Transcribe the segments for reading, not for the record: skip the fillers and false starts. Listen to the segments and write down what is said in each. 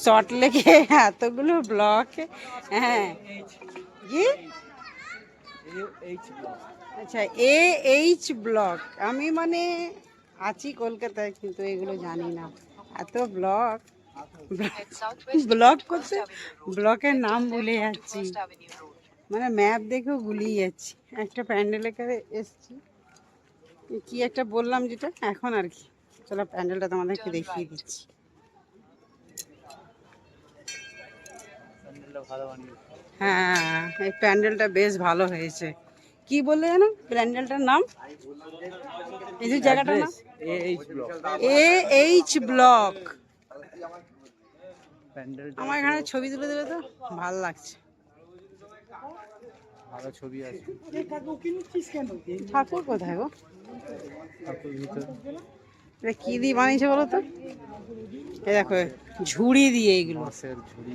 সল্টলেকে এতগুলো ব্লক। হ্যাঁ কি আচ্ছা এইচ ব্লক। আমি মানে আছি কলকাতায় কিন্তু এগুলো জানি না, এত ব্লক। ব্লক করতে ব্লকের নাম ভুলে যাচ্ছি, মানে ম্যাপ দেখেও গুলিয়ে যাচ্ছি। একটা প্যান্ডেলে করে এসছি, কি একটা বললাম যেটা এখন আর কি। চলো প্যান্ডেলটা তোমাদেরকে দেখিয়ে দিচ্ছি। হ্যাঁ এই প্যান্ডেলটা বেশ ভালো হয়েছে। কি বললে জানো প্যান্ডেলটার নাম? এই যে জায়গাটার নাম এইচ ব্লক। আমার এখানে ছবি তুলে দেবে তো, ভালো লাগছে। ভালো ছবি আছে। ঠাকুর কোথায় গো? এটা কি দিয়ে বানিয়েছে বলো তো? এই দেখো ঝুড়ি দিয়ে, এগুলো ঝুড়ি।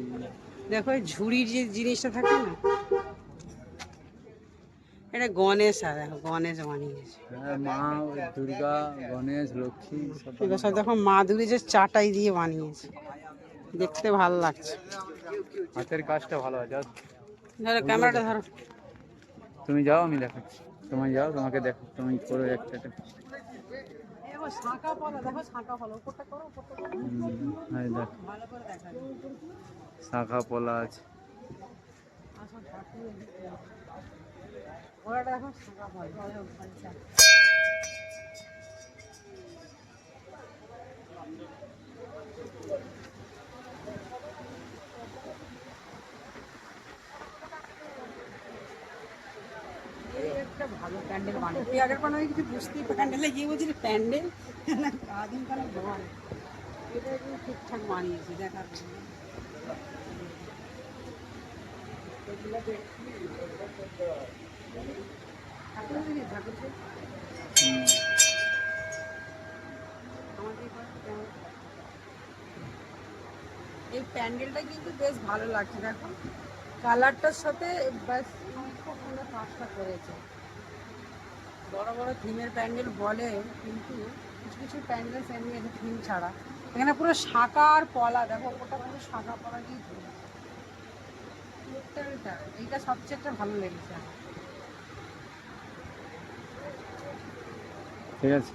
দেখো ঝুড়ির যে জিনিসটা থাকে না, এটা গণেশ। আর দেখো গণেশ বানিয়েছে। হ্যাঁ, মা দুর্গা, গণেশ, লক্ষ্মী এগুলো সব দেখো মা দুর্গা যে চাটাই দিয়ে বানিয়েছে, দেখতে ভালো লাগছে। হাতের কাজটা ভালো আছে। ধরো ক্যামেরাটা ধরো। তুমি যাও, আমি দেখাচ্ছি। তুমি যাও, তোমাকে দেখো, তুমি করো একটা। শাঁখা পলা দেখো, শাঁখা পলা উপরটা করো, উপরটা করো। হ্যাঁ দেখ, ভালো করে দেখা যায়। শাখা পলা আছে। ওরা দেখো শাঁখা পলা। একটা ভালো প্যান্ডেল বানিয়ে তুই আগের আমি কিছু বুঝতেই প্যান্ডেলে গিয়ে বলছি প্যান্ডেল না আদিমকালে ঘর। এটা একদম ঠিকঠাক বানিয়েছে দেখার জন্য। এই প্যান্ডেলটা কিন্তু বেশ ভালো লাগছে, দেখো কালারটার সাথে ব্যাস খুব সুন্দর কাজটা করেছে। বড় বড় থিমের প্যান্ডেল বলে, কিন্তু কিছু কিছু প্যান্ডেল এমনি আছে থিম ছাড়া। এখানে পুরো শাঁখা আর পলা, দেখো ওটা পুরো শাঁখা পলা দিয়ে ধরে। এইটা সবচেয়ে একটা ভালো লেগেছে। ঠিক আছে।